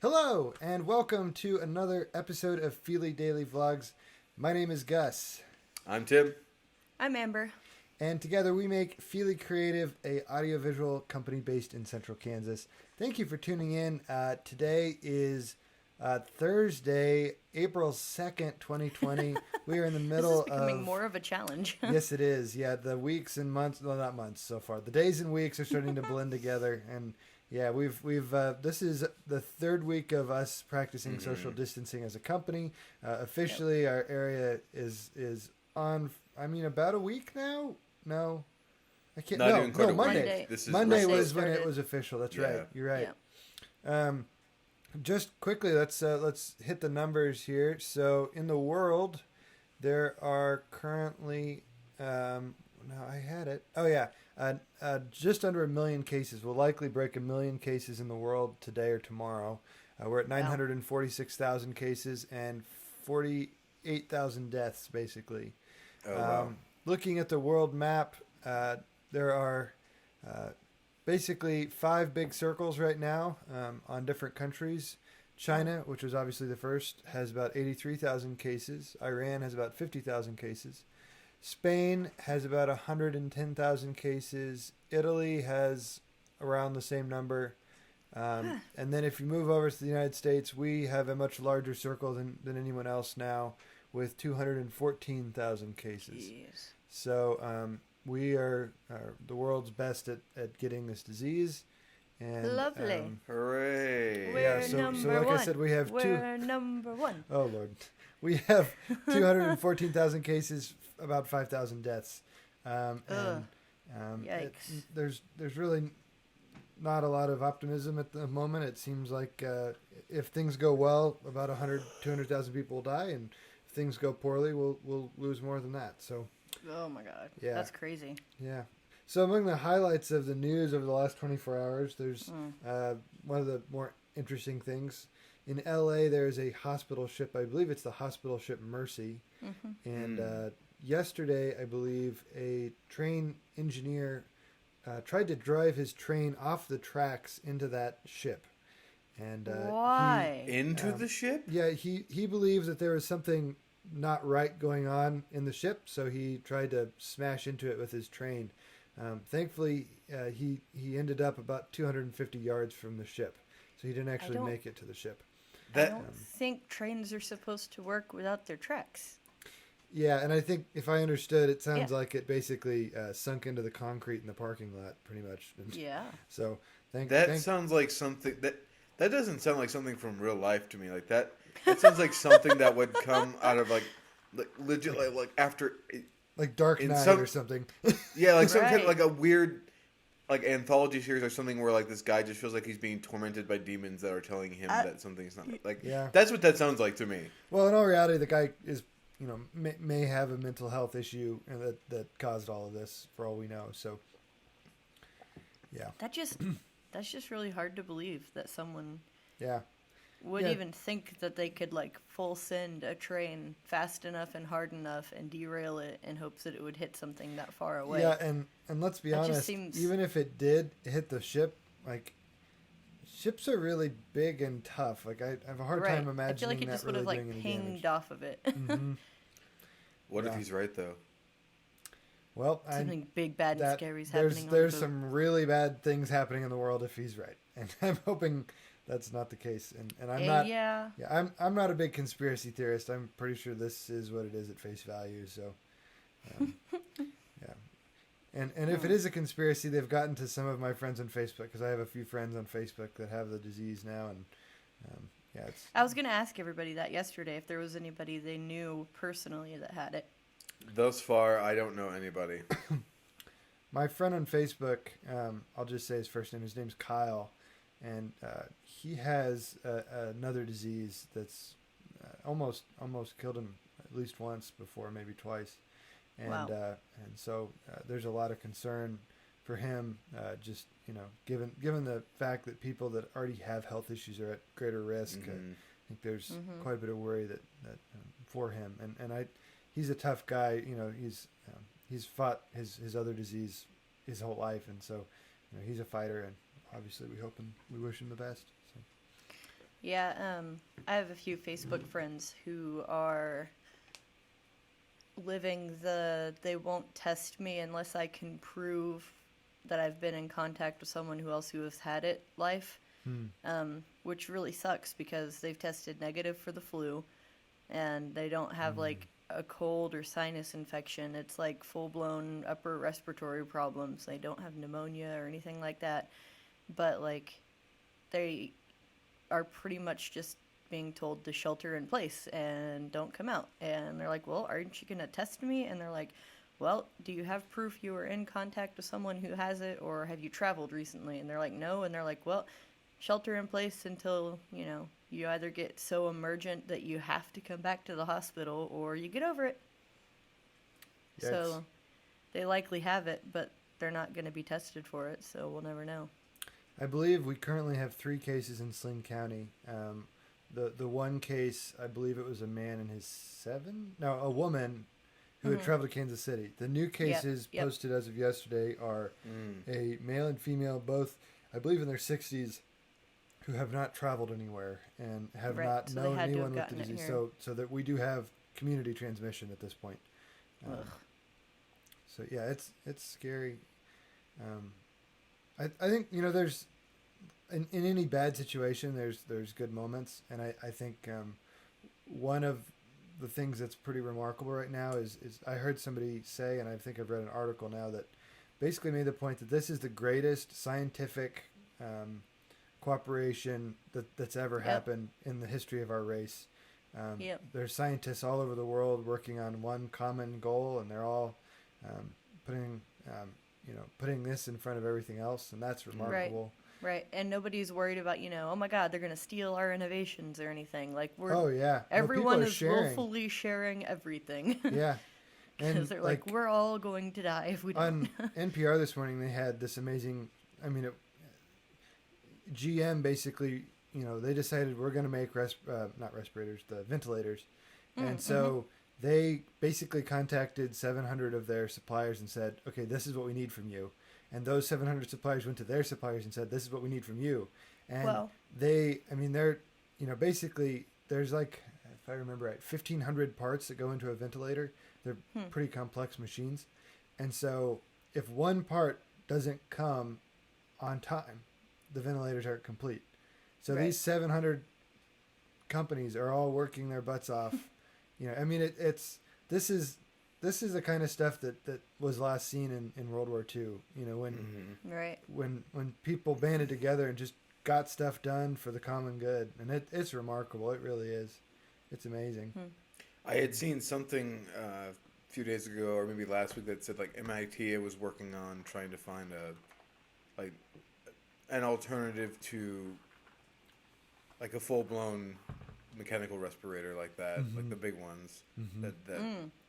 Hello, and welcome to another episode of Fili Daily Vlogs. My name is Gus, I'm Tim. I'm Amber. and together we make Fili Creative, a audiovisual company based in Central Kansas. Thank you for tuning in. Today is Thursday, April 2nd, 2020. We are in the middle This is becoming of... more of a challenge. Yes, it is. Yeah, the weeks and months, well, not months so far. The days and weeks are starting to blend together, and yeah, we've this is the third week of us practicing social distancing as a company. Officially, our area is on. I mean, about a week now. No, I can't. Not even quite a Monday. week. This is Monday Monday was when it started. was official. That's Yeah. right. You're right. Yeah. Just quickly, let's hit the numbers here. So in the world, there are currently no, I had it. Oh yeah, just under 1 million cases. We'll likely break 1 million cases in the world today or tomorrow. We're at 946,000 cases and 48,000 deaths, basically. Oh, wow. Looking at the world map, there are basically 5 big circles right now on different countries. China, which was obviously the first, has about 83,000 cases. Iran has about 50,000 cases. Spain has about 110,000 cases. Italy has around the same number. And then if you move over to the United States, we have a much larger circle than anyone else now with 214,000 cases. Jeez. So we are the world's best at getting this disease. And, Lovely. Hooray. We're so number like one. I said, we have We're number one. Oh, Lord. We have 214,000 cases, about 5,000 deaths. Yikes. There's really not a lot of optimism at the moment. It seems like if things go well, about 200,000 people will die, and if things go poorly, we'll lose more than that. So, Oh my god. Yeah. That's crazy. yeah. So among the highlights of the news over the last 24 hours, there's one of the more interesting things. In L.A., there's a hospital ship. I believe it's the hospital ship Mercy. And yesterday, I believe, a train engineer tried to drive his train off the tracks into that ship. And Why? Into the ship? Yeah, he believes that there was something not right going on in the ship, so he tried to smash into it with his train. Thankfully, he ended up about 250 yards from the ship, so he didn't actually make it to the ship. I don't think trains are supposed to work without their tracks. Yeah, and I think if I understood, it sounds like it basically sunk into the concrete in the parking lot, pretty much. Yeah. So Sounds like something that doesn't sound like something from real life to me. Like that sounds like something that would come out of like legit like after like Dark Knight or something. Yeah, like some kind of Right. like a weird like anthology series or something where like this guy just feels like he's being tormented by demons that are telling him that something's not like. Yeah. That's what that sounds like to me. Well, in all reality, the guy is, may have a mental health issue and that caused all of this, for all we know. So, yeah. That's just really hard to believe that someone Yeah. would Yeah. even think that they could like full send a train fast enough and hard enough and derail it in hopes that it would hit something that far away. Yeah, and let's be That just honest, seems- even if it did hit the ship, like, ships are really big and tough. Like, I have a hard Right. time imagining I feel like it that just would really have like doing any pinged damage. off of it. What if Yeah. he's right though? Well, Something big, bad, and scary is there's happening. there's on the boat. some really bad things happening in the world if he's right, and I'm hoping that's not the case. And I'm not. Yeah. Yeah, I'm not a big conspiracy theorist. I'm pretty sure this is what it is at face value. So, yeah. And if it is a conspiracy, they've gotten to some of my friends on Facebook, because I have a few friends on Facebook that have the disease now, and yeah, it's I was gonna ask everybody that yesterday if there was anybody they knew personally that had it. Thus far, I don't know anybody. my friend on Facebook. I'll just say his first name. His name's Kyle, and he has another disease that's almost killed him at least once before, maybe twice. And Wow. And so there's a lot of concern for him, just given the fact that people that already have health issues are at greater risk. I think there's quite a bit of worry that for him, and he's a tough guy. He's fought his other disease his whole life, and so he's a fighter, and obviously we hope and we wish him the best. So. Yeah, I have a few Facebook friends who are living the they won't test me unless I can prove that I've been in contact with someone who has had it life, which really sucks because they've tested negative for the flu and they don't have like a cold or sinus infection. It's like full-blown upper respiratory problems. They don't have pneumonia or anything like that, but like they are pretty much just being told to shelter in place and don't come out. And they're like, well, aren't you going to test me? And they're like, well, do you have proof you were in contact with someone who has it, or have you traveled recently? And they're like, no. And they're like, well, shelter in place until, you either get so emergent that you have to come back to the hospital or you get over it. Yikes. So they likely have it, but they're not going to be tested for it, so we'll never know. I believe we currently have 3 cases in Sling County. The one case, I believe it was a man in his a woman who had traveled to Kansas City. The new cases posted as of yesterday are a male and female, both, I believe, in their 60s, who have not traveled anywhere and have not known anyone with the disease. So that we do have community transmission at this point. So yeah, it's scary. I think there's in any bad situation there's good moments, and I think one of the things that's pretty remarkable right now is I heard somebody say, and I think I've read an article now that basically made the point that this is the greatest scientific cooperation that's ever happened in the history of our race. There's scientists all over the world working on one common goal, and they're all putting this in front of everything else, and that's remarkable. Right, and nobody's worried about, oh my God, they're going to steal our innovations or anything. Like, everyone is willfully sharing everything. Yeah. Because they're like, we're all going to die if we don't. On NPR this morning, they had this amazing, GM basically, they decided we're going to make, not respirators, the ventilators. And so they basically contacted 700 of their suppliers and said, okay, this is what we need from you. And those 700 suppliers went to their suppliers and said, this is what we need from you. And they're, basically there's like, if I remember right, 1,500 parts that go into a ventilator. They're pretty complex machines. And so if one part doesn't come on time, the ventilators aren't complete. So these 700 companies are all working their butts off. This is the kind of stuff that was last seen in World War II. When people banded together and just got stuff done for the common good, and it's remarkable. It really is. It's amazing. I had seen something a few days ago, or maybe last week, that said like MIT was working on trying to find an alternative to like a full blown mechanical respirator like that, like the big ones that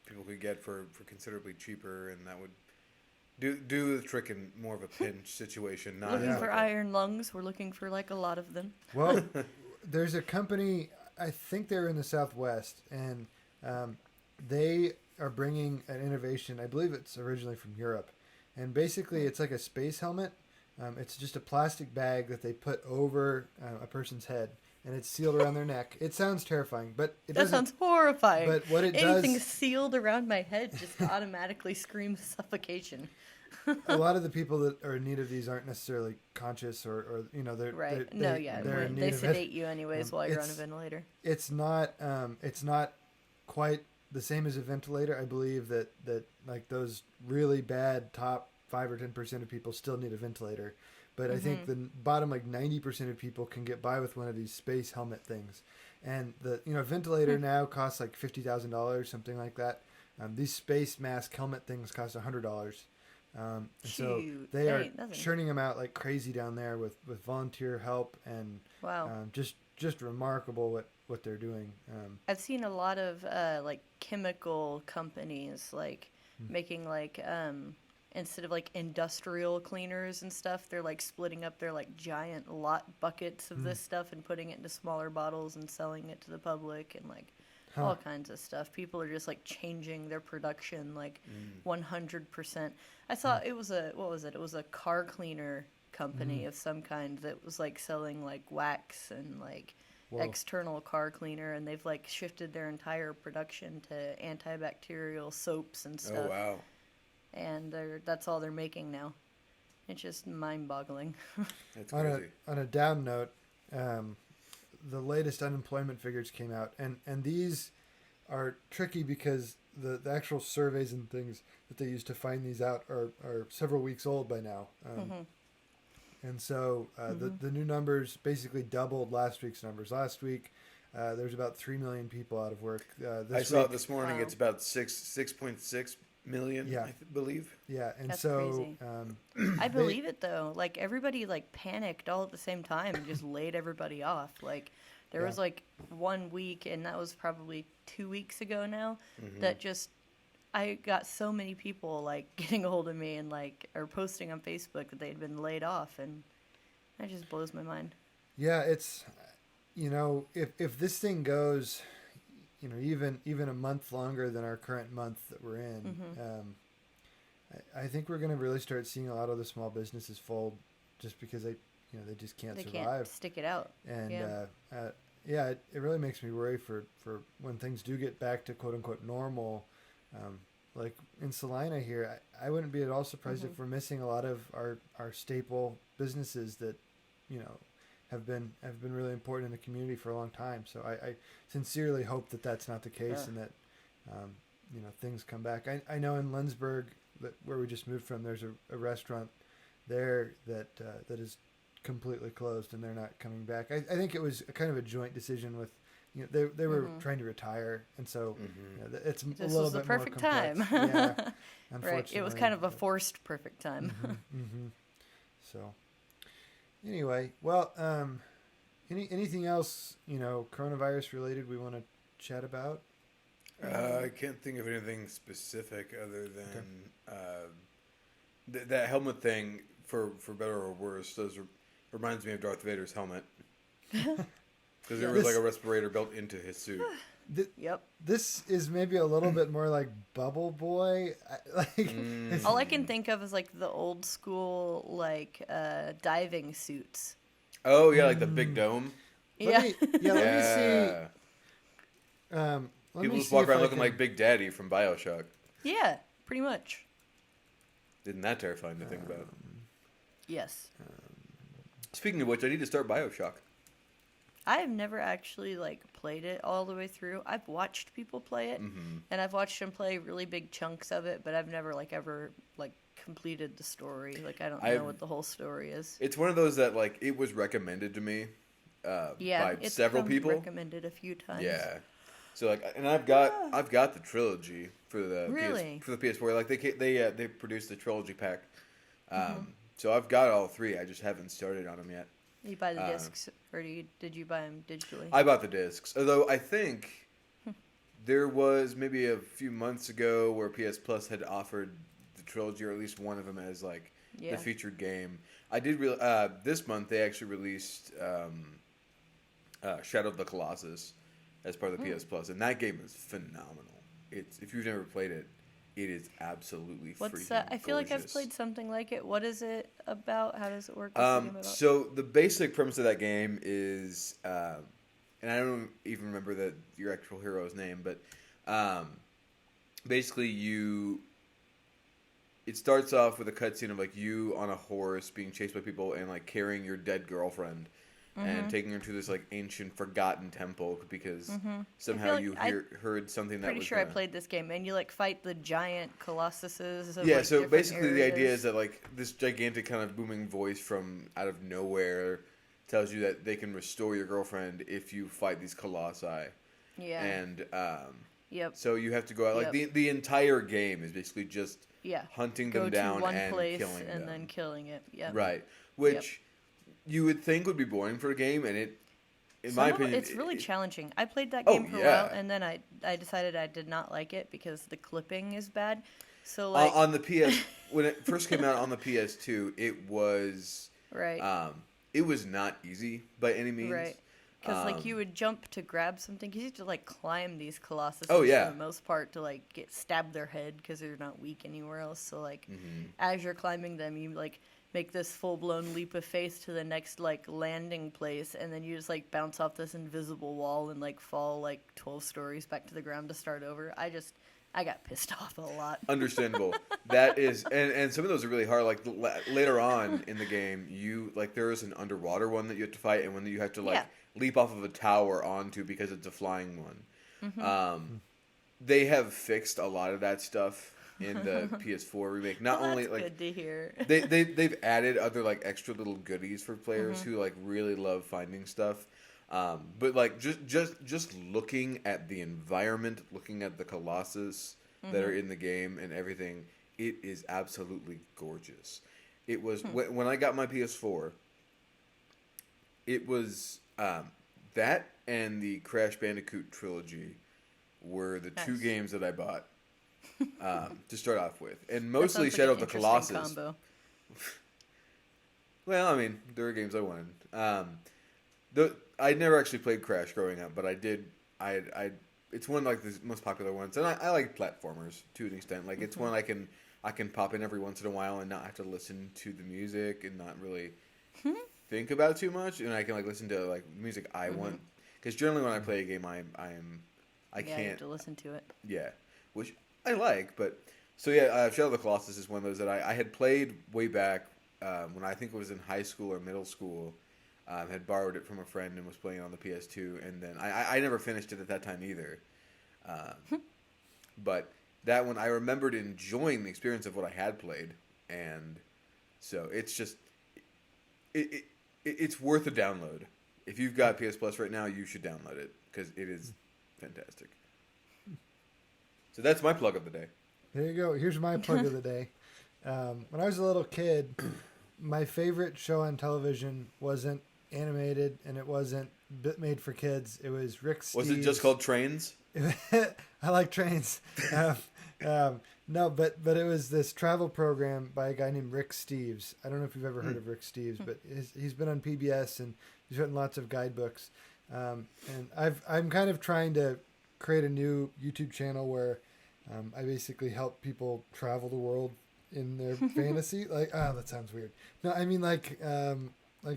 people could get for considerably cheaper, and that would do the trick in more of a pinch situation. Not looking for iron lungs. We're looking for like a lot of them. Well, there's a company, I think they're in the Southwest, and they are bringing an innovation. I believe it's originally from Europe, and basically it's like a space helmet. It's just a plastic bag that they put over a person's head, and it's sealed around their neck. It sounds terrifying, but it doesn't. That sounds horrifying. But what it Anything does, sealed around my head just automatically screams suffocation. a lot of the people that are in need of these aren't necessarily conscious, or they're right. they're in need they of sedate you anyways while you're on a ventilator. It's not quite the same as a ventilator. I believe that like those really bad top 5 or 10% of people still need a ventilator. But I think the bottom 90% of people can get by with one of these space helmet things. And the ventilator now costs like $50,000, something like that. These space mask helmet things cost $100. So they are churning them out like crazy down there with volunteer help, and just remarkable what they're doing. I've seen a lot of like chemical companies making instead of like industrial cleaners and stuff, they're like splitting up their like giant lot buckets of this stuff and putting it into smaller bottles and selling it to the public, and all kinds of stuff. People are just like changing their production 100%. I saw it was it was a car cleaner company of some kind that was like selling like wax and like Whoa. external car cleaner, and they've like shifted their entire production to antibacterial soaps and stuff. Oh wow. And that's all they're making now. It's just mind-boggling. That's crazy. On a down note, the latest unemployment figures came out, and these are tricky because the actual surveys and things that they use to find these out are several weeks old by now. And so the new numbers basically doubled last week's numbers. Last week, there's about 3 million people out of work. I saw it this morning. Wow. It's about 6.6 million, Yeah. I believe. Yeah, and That's so crazy. I believe it though. Like everybody like panicked all at the same time and just laid everybody off. Like there was like 1 week, and that was probably 2 weeks ago now. That just I got so many people like getting a hold of me and like or posting on Facebook that they'd been laid off, and that just blows my mind. yeah, it's if this thing goes, even a month longer than our current month that we're in, I think we're going to really start seeing a lot of the small businesses fold just because they just can't They survive. can't stick it out. And Yeah. it really makes me worry for when things do get back to quote unquote normal. Like in Salina here, I wouldn't be at all surprised if we're missing a lot of our staple businesses that have been really important in the community for a long time. So I sincerely hope that that's not the case, and that things come back. I know in Lindsberg, where we just moved from, there's a restaurant there that is completely closed, and they're not coming back. I think it was a kind of a joint decision with they were trying to retire, and so it's a This little was the bit more perfect complex. time. Yeah, Right. It was unfortunately. kind of a forced perfect time. So anyway, well, anything else coronavirus related we want to chat about? I can't think of anything specific other than that helmet thing. For better or worse, reminds me of Darth Vader's helmet. Because there was like a respirator built into his suit. Yep. This is maybe a little bit more like Bubble Boy. All I can think of is like the old school like diving suits. Oh yeah, like the big dome. Let me see. Let People me just see walk if around I looking can- like Big Daddy from BioShock. Yeah, pretty much. Isn't that terrifying to think about? Yes. Speaking of which, I need to start BioShock. I have never actually like played it all the way through. I've watched people play it, and I've watched them play really big chunks of it, but I've never like ever like completed the story. Like I don't know what the whole story is. It's one of those that like it was recommended to me by it's several been people. recommended a few times. Yeah. So like, and I've got the trilogy for the Really? for the PS4. Like they produced the trilogy pack. So I've got all three. I just haven't started on them yet. You buy the discs, or did you buy them digitally? I bought the discs. Although I think there was maybe a few months ago where PS Plus had offered the trilogy, or at least one of them, as like the featured game. I did this month they actually released Shadow of the Colossus as part of the PS Plus, and that game is phenomenal. It's if you've never played it, it is absolutely What's freaking that? I feel like I've gorgeous. played something like it. What is it about? How does it work? What's the game about? So the basic premise of that game is, and I don't even remember your actual hero's name, but basically it starts off with a cutscene of like you on a horse being chased by people and like carrying your dead girlfriend and taking her to this like ancient forgotten temple because somehow like you heard something that Pretty was sure I played this game, and you like fight the giant colossuses. Of, yeah, like, so different basically the idea areas. is that like this gigantic kind of booming voice from out of nowhere tells you that they can restore your girlfriend if you fight these colossi. Yeah. And Yep. so you have to go out like the entire game is basically just hunting them Go down to one and place killing them. and then killing it. Yeah. Right. Which you would think would be boring for a game, and it in my opinion it's really challenging. I played that game for a while, and then I decided I did not like it because the clipping is bad. So like on the PS when it first came out on the PS2, it was right. It was not easy by any means. Right. Because like you would jump to grab something, because you have to like climb these colossuses Oh, yeah. for the most part to like stab their head because they're not weak anywhere else. So like as you're climbing them, you like make this full-blown leap of faith to the next like landing place, and then you just like bounce off this invisible wall and like fall like 12 stories back to the ground to start over. I got pissed off a lot. Understandable. That is, and some of those are really hard. Like later on in the game, you like there is an underwater one that you have to fight, and one that you have to like leap off of a tower onto because it's a flying one. They have fixed a lot of that stuff in the PS4 remake. Not only that's like good to hear. they've added other like extra little goodies for players who like really love finding stuff. But like just looking at the environment, looking at the Colossus that are in the game and everything, it is absolutely gorgeous. It was when I got my PS4. It was that and the Crash Bandicoot trilogy were the two games that I bought to start off with, and mostly Shadow of the Colossus. Combo. Well, I mean, there were games I wanted. I never actually played Crash growing up, but I did. It's one of like the most popular ones, and I like platformers to an extent. Like it's one I can pop in every once in a while and not have to listen to the music and not really think about it too much, and I can like listen to like music I want. Because generally when I play a game, I can't You have to listen to it. Yeah, which I like, but so yeah, Shadow of the Colossus is one of those that I had played way back when I think it was in high school or middle school. Had borrowed it from a friend and was playing it on the PS2, and then I never finished it at that time either. But that one I remembered enjoying the experience of what I had played, and so it's just it's worth a download. If you've got PS Plus right now, you should download it because it is fantastic. So that's my plug of the day. There you go. Here's my plug of the day. When I was a little kid, my favorite show on television wasn't animated and it wasn't made for kids. It was Rick Steves. Was it just called Trains? I like trains. No, but it was this travel program by a guy named Rick Steves. I don't know if you've ever heard of Rick Steves, but he's been on PBS and he's written lots of guidebooks. And I'm kind of trying to create a new YouTube channel where I basically help people travel the world in their fantasy. Like, that sounds weird. No, I mean like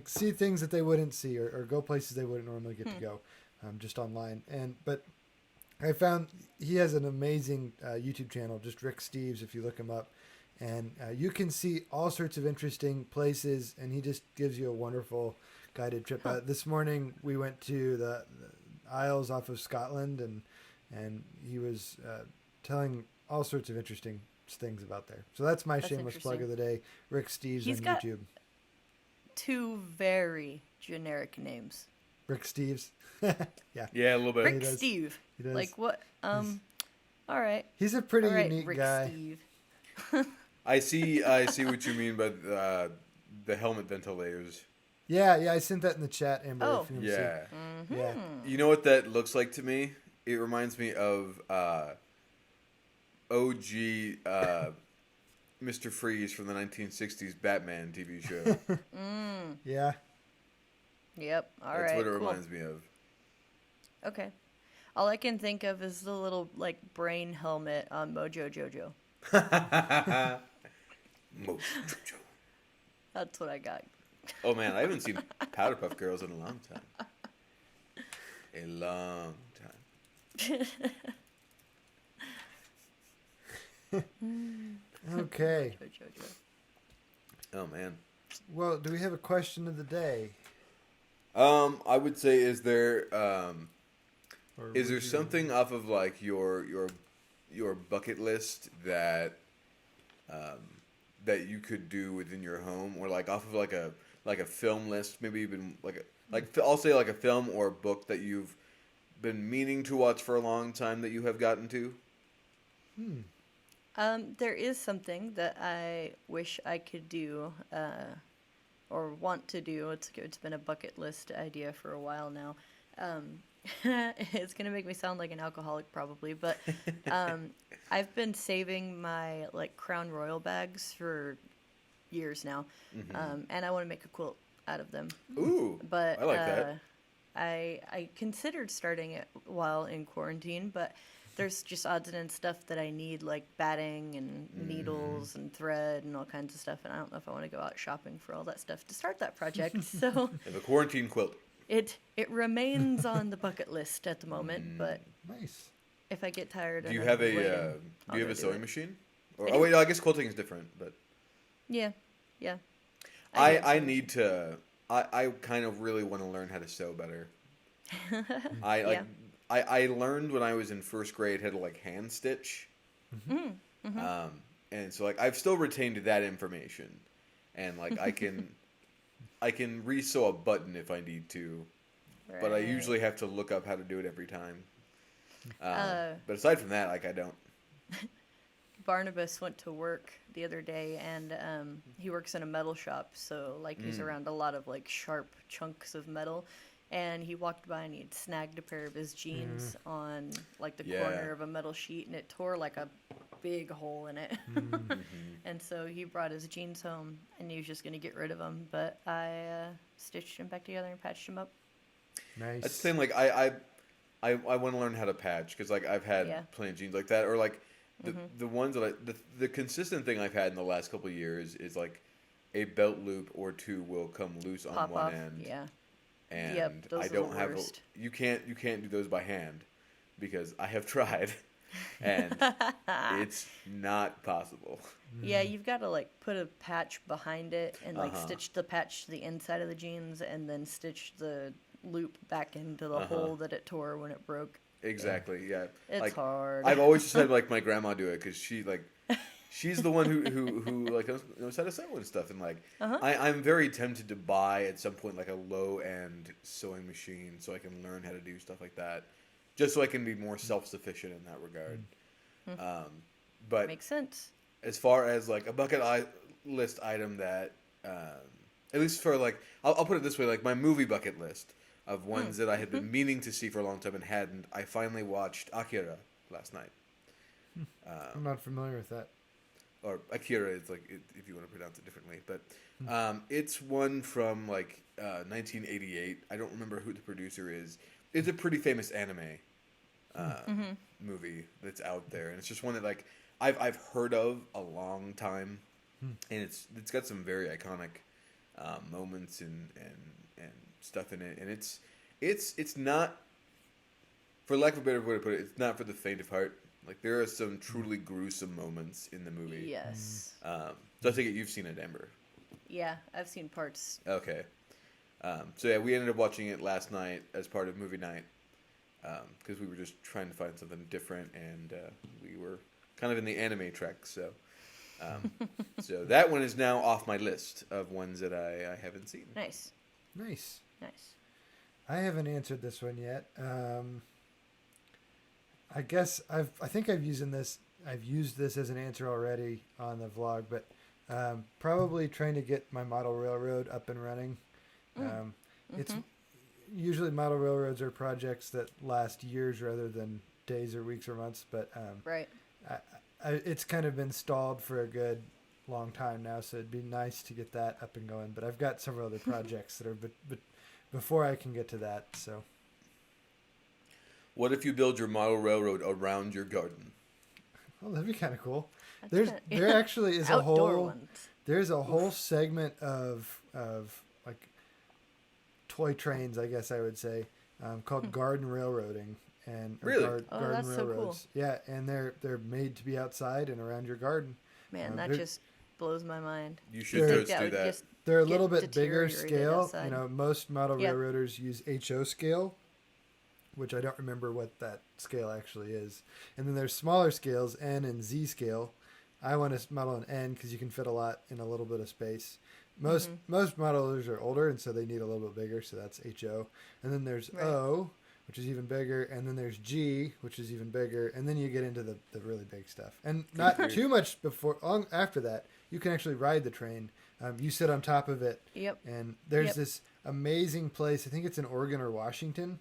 see things that they wouldn't see or go places they wouldn't normally get to go, just online. But I found he has an amazing YouTube channel, just Rick Steves, if you look him up. And you can see all sorts of interesting places, and he just gives you a wonderful guided trip. This morning we went to the Isles off of Scotland, and he was telling all sorts of interesting things about there. So that's my shameless plug of the day, Rick Steves on YouTube. Two very generic names. Rick Steves. Yeah, a little bit. Rick Steve. He does. Like what? All right. He's a pretty All right, unique Rick guy. Steve. I see what you mean by the helmet ventilators. Yeah, I sent that in the chat, Amber. Oh. If you want to see. Yeah. You know what that looks like to me? It reminds me of OG Mr. Freeze from the 1960s Batman TV show. Yeah. Yep. All right. That's what it cool. reminds me of. Okay. All I can think of is the little like brain helmet on Mojo Jojo. Mojo Jojo. That's what I got. Oh man, I haven't seen Powder Puff Girls in a long time. A long time. Okay. Mojo Jojo. Oh man. Well, do we have a question of the day? I would say, is there Or is there would you- something off of like your bucket list that that you could do within your home, or like off of like a film list, maybe even I'll say like a film or a book that you've been meaning to watch for a long time that you have gotten to? There is something that I wish I could do, or want to do. It's been a bucket list idea for a while now. It's gonna make me sound like an alcoholic probably, but I've been saving my like Crown Royal bags for years now, and I want to make a quilt out of them. Ooh, But I like that. I considered starting it while in quarantine, but there's just odds and ends stuff that I need, like batting and needles and thread and all kinds of stuff. And I don't know if I want to go out shopping for all that stuff to start that project. So And the quarantine quilt. it remains on the bucket list at the moment. But Nice. if I get tired, Do you and have I'm a waiting, do I'll you have go a do sewing it. machine? Or I oh do. wait, no, I guess quilting is different. But Yeah, yeah. I need to. I kind of really want to learn how to sew better. I like. Yeah. I learned when I was in first grade how to like hand stitch. And so like I've still retained that information, and like I can re-sew a button if I need to, but I Right. usually have to look up how to do it every time. But aside from that, like I don't. Barnabas went to work the other day, and he works in a metal shop, so like he's around a lot of like sharp chunks of metal. And he walked by and he'd snagged a pair of his jeans on like the Yeah. corner of a metal sheet, and it tore like a big hole in it. And so he brought his jeans home, and he was just gonna get rid of them, but I stitched them back together and patched them up. Nice. That's the thing. Like I want to learn how to patch because like I've had Yeah. plenty of jeans like that, or like the ones that the consistent thing I've had in the last couple of years is like a belt loop or two will come loose on Pop one off, end. yeah. And Yep, those I are the don't have worst. you can't do those by hand because I have tried and it's not possible. Yeah, you've got to like put a patch behind it and like Uh-huh. stitch the patch to the inside of the jeans, and then stitch the loop back into the hole that it tore when it broke. Exactly. Yeah. It's like, hard. I've always just had like my grandma do it because she's the one who like knows how to sew and stuff, and like I'm very tempted to buy at some point like a low end sewing machine so I can learn how to do stuff like that, just so I can be more self sufficient in that regard. But Makes sense. as far as like a list item that at least for like I'll put it this way, like my movie bucket list of ones that I had been meaning to see for a long time and hadn't. I finally watched Akira last night. I'm not familiar with that. Or Akira is like if you want to pronounce it differently, but it's one from like 1988. I don't remember who the producer is. It's a pretty famous anime movie that's out there, and it's just one that like I've heard of a long time, and it's got some very iconic moments and stuff in it, and it's not, for lack of a better way to put it, it's not for the faint of heart. Like there are some truly gruesome moments in the movie. Yes. So I take it you've seen it, Amber. Yeah, I've seen parts. Okay. So yeah, we ended up watching it last night as part of movie night because we were just trying to find something different, and we were kind of in the anime trek. So, so that one is now off my list of ones that I haven't seen. Nice. Nice. Nice. I haven't answered this one yet. I guess I think I've used this as an answer already on the vlog, but probably trying to get my model railroad up and running. It's usually model railroads are projects that last years rather than days or weeks or months, but Right. it's kind of been stalled for a good long time now, so it'd be nice to get that up and going. But I've got several other projects that are before I can get to that. So What if you build your model railroad around your garden? well, that'd be kind of cool. That's There actually is a outdoor whole ones. there's a whole segment of like toy trains, I guess I would say, called garden railroading and or Really? Oh, garden that's so cool. railroads. Yeah, and they're made to be outside and around your garden. Man, that they're- just blows my mind. You should They're- totes That do would that. just They're a get little bit bigger deteriorated scale. outside. You know, most model Yeah. railroaders use HO scale, which I don't remember what that scale actually is. And then there's smaller scales, N and Z scale. I want to model an N because you can fit a lot in a little bit of space. Most modelers are older, and so they need a little bit bigger, so that's HO. And then there's Right. O, which is even bigger, and then there's G, which is even bigger, and then you get into the really big stuff. And not too much after that, you can actually ride the train. You sit on top of it, Yep. and there's Yep. this amazing place. I think it's in Oregon or Washington.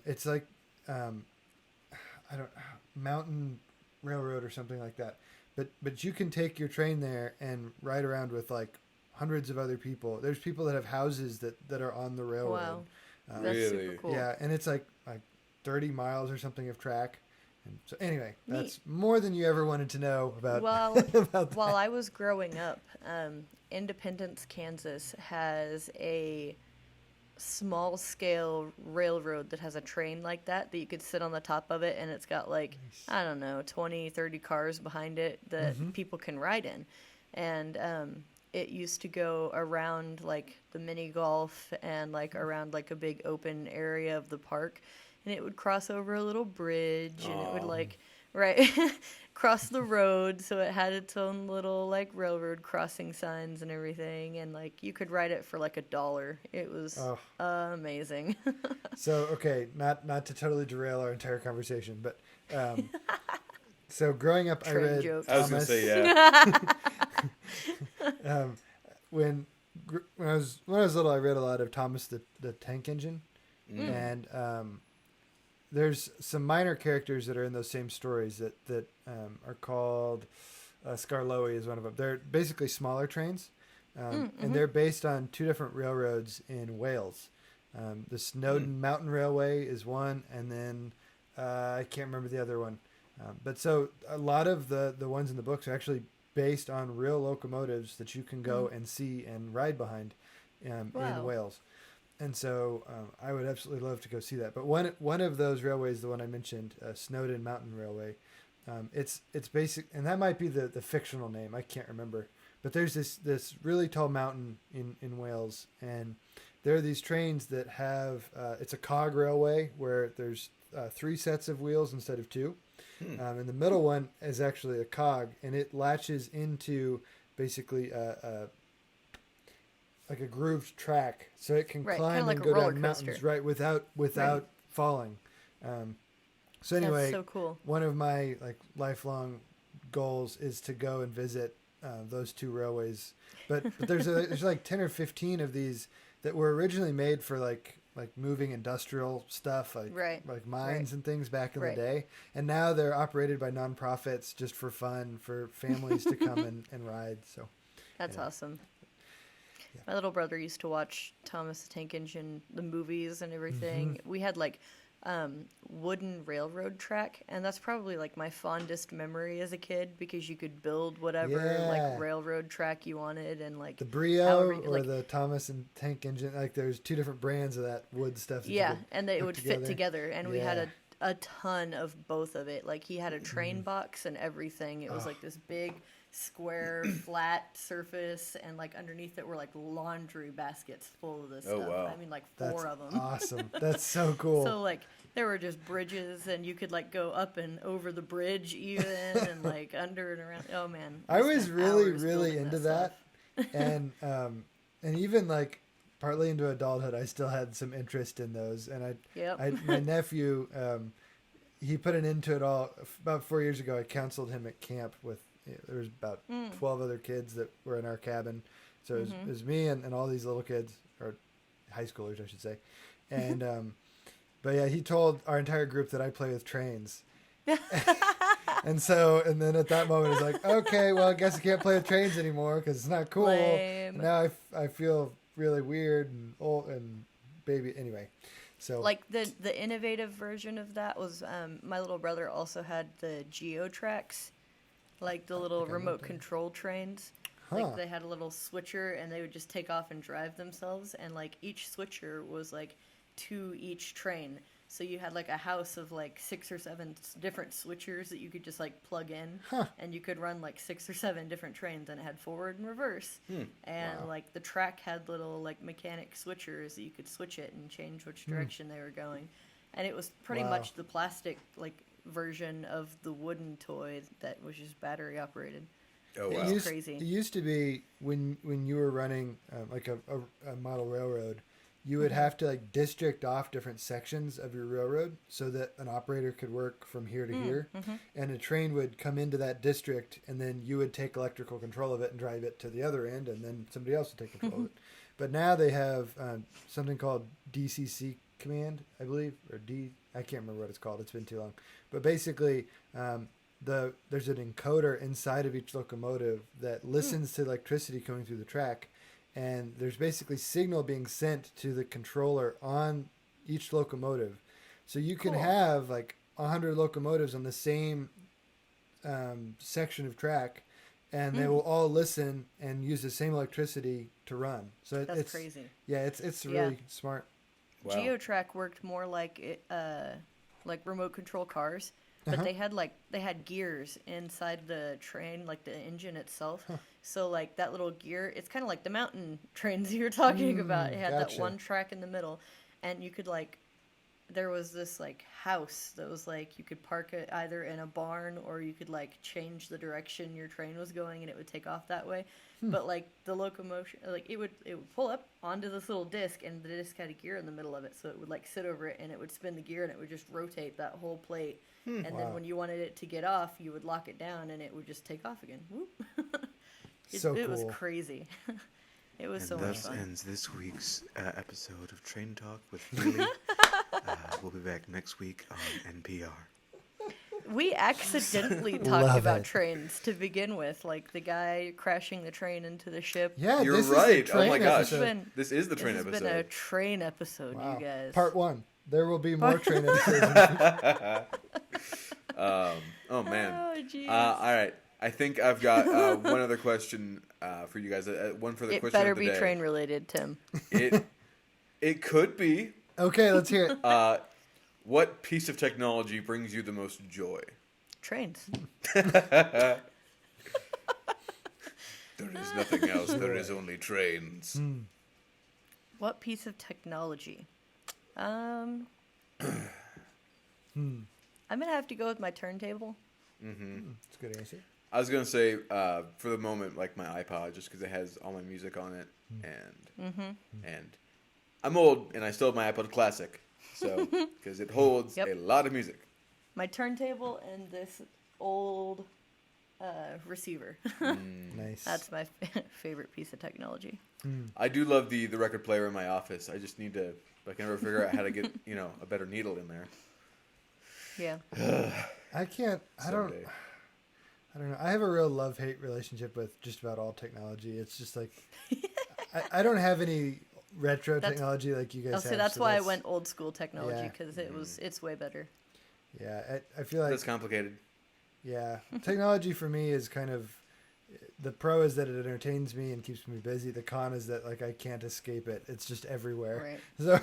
It's like I don't Mountain Railroad or something like that. But you can take your train there and ride around with like hundreds of other people. There's people that have houses that are on the railroad. Wow. That's super Really? cool. Yeah, and it's like 30 miles or something of track, And so anyway, that's more than you ever wanted to know about. Well, about while I was growing up, Independence, Kansas has a small scale railroad that has a train like that you could sit on the top of it, and it's got like, I don't know, 20, 30 cars behind it that people can ride in. And it used to go around like the mini golf and like around like a big open area of the park, and it would cross over a little bridge and it would like cross the road, so it had its own little like railroad crossing signs and everything, and like you could ride it for like $1. It was amazing. So okay, not to totally derail our entire conversation, but so growing up, Train I read jokes. I was gonna Thomas. say yeah. When I was little, I read a lot of Thomas the Tank Engine, and there's some minor characters that are in those same stories that are called Skarloey is one of them. They're basically smaller trains, and they're based on two different railroads in Wales. The Snowdon Mountain Railway is one, and then I can't remember the other one. But so a lot of the ones in the books are actually based on real locomotives that you can go and see and ride behind in Wales. And so I would absolutely love to go see that. But one of those railways, the one I mentioned, Snowdon Mountain Railway, it's basic, and that might be the fictional name. I can't remember. But there's this really tall mountain in Wales, and there are these trains that have it's a cog railway where there's 3 sets of wheels instead of 2. And the middle one is actually a cog, and it latches into basically like a grooved track, so it can climb like and a go roller down coaster. mountains without falling. So anyway, That's so cool. one of my like lifelong goals is to go and visit those 2 railways. But there's like 10 or 15 of these that were originally made for like moving industrial stuff, like mines and things back in the day, and now they're operated by nonprofits just for fun, for families to come and ride. So that's awesome. Yeah. My little brother used to watch Thomas the Tank Engine, the movies and everything. We had like wooden railroad track, and that's probably like my fondest memory as a kid, because you could build whatever like railroad track you wanted, and like the Brio or the Thomas and Tank Engine, like there's 2 different brands of that wood stuff that and they would fit together, and we had a ton of both of it. Like he had a train box and everything. It was like this big square flat surface, and like underneath it were like laundry baskets full of this stuff. Wow. I mean, like That's 4 of them. Awesome. That's so cool. So like there were just bridges, and you could like go up and over the bridge even, and like under and around. Oh man, I was really building into that, and even like partly into adulthood, I still had some interest in those. And my nephew, he put an end to it all about 4 years ago. I counseled him at camp with. There was about 12 other kids that were in our cabin. So it was me and all these little kids, or high schoolers, I should say. And, but yeah, he told our entire group that I play with trains. and then at that moment, it's like, okay, well, I guess I can't play with trains anymore because it's not cool. Now I feel really weird and old and baby. Anyway, so like the innovative version of that was my little brother also had the Geo Tracks. Like the little remote control trains. Like they had a little switcher, and they would just take off and drive themselves. And like each switcher was like 2 each train. So you had like a house of like 6 or 7 different switchers that you could just like plug in. And you could run like 6 or 7 different trains, and it had forward and reverse. And like the track had little like mechanic switchers that you could switch it and change which direction they were going. And it was pretty much the plastic like version of the wooden toy that was just battery operated. Oh wow, it's crazy. It used to be when you were running like a model railroad, you would have to like district off different sections of your railroad so that an operator could work from here to here, and a train would come into that district, and then you would take electrical control of it and drive it to the other end, and then somebody else would take control of it. But now they have something called DCC command, I believe, or I can't remember what it's called. It's been too long. But basically, there's an encoder inside of each locomotive that listens to electricity coming through the track, and there's basically signal being sent to the controller on each locomotive. So you can have like 100 locomotives on the same section of track, and they will all listen and use the same electricity to run. So That's crazy. Yeah, it's really smart. Wow. GeoTrack worked more like remote control cars, but they had gears inside the train, like the engine itself. So like that little gear, it's kind of like the mountain trains you're talking about. It had that one track in the middle, and you could there was this like house that was like you could park it either in a barn or you could like change the direction your train was going and it would take off that way. But like the locomotion, like it would pull up onto this little disc, and the disc had a gear in the middle of it, so it would like sit over it and it would spin the gear and it would just rotate that whole plate. And then when you wanted it to get off, you would lock it down and it would just take off again. Whoop. It was crazy. It was so much fun. Thus ends this week's episode of Train Talk with Fili. We'll be back next week on NPR. We accidentally talked about trains to begin with, like the guy crashing the train into the ship. Yeah, you're this right. Is the train oh my gosh, episode. This is the train episode. It's been a train episode, Wow. you guys. Part 1. There will be more train episodes. Oh man. Oh, jeez. All right. I think I've got one other question for you guys. One for the It question better of the be day. train related, Tim. It could be. Okay, let's hear it. What piece of technology brings you the most joy? Trains. There is nothing else. There is only trains. What piece of technology? I'm gonna have to go with my turntable. That's a good answer. I was gonna say, for the moment, like my iPod, just because it has all my music on it, and I'm old, and I still have my iPod Classic, so because it holds a lot of music. My turntable and this old receiver. Nice. That's my favorite piece of technology. I do love the record player in my office. I just need to. I can never figure out how to get a better needle in there. Yeah. I can't. I don't know. I have a real love-hate relationship with just about all technology. It's just like I don't have any retro technology like you guys have. So that's why I went old school technology, because it's way better. Yeah, I feel like That's complicated. Yeah, technology for me is kind of the pro is that it entertains me and keeps me busy. The con is that like I can't escape it. It's just everywhere. Right. So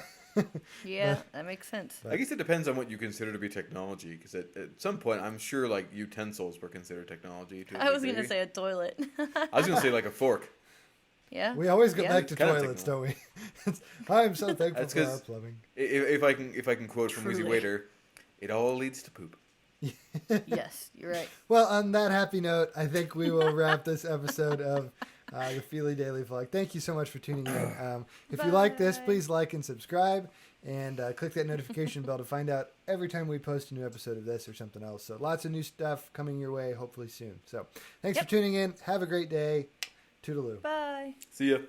yeah, that makes sense. I guess it depends on what you consider to be technology, because at some point I'm sure like utensils were considered technology to a I was degree. gonna say a toilet. I was gonna say like a fork. Yeah. we always go back to Kind of toilets, don't we? I'm so thankful That's for our 'cause plumbing. If I can quote from Wheezy Truly. Waiter, it all leads to poop. Yes, you're right. Well, on that happy note, I think we will wrap this episode of the Fili Daily Vlog. Thank you so much for tuning in. If you like this, please like and subscribe, and click that notification bell to find out every time we post a new episode of this or something else. So lots of new stuff coming your way, hopefully soon. So thanks for tuning in. Have a great day. Toodaloo. Bye. See ya.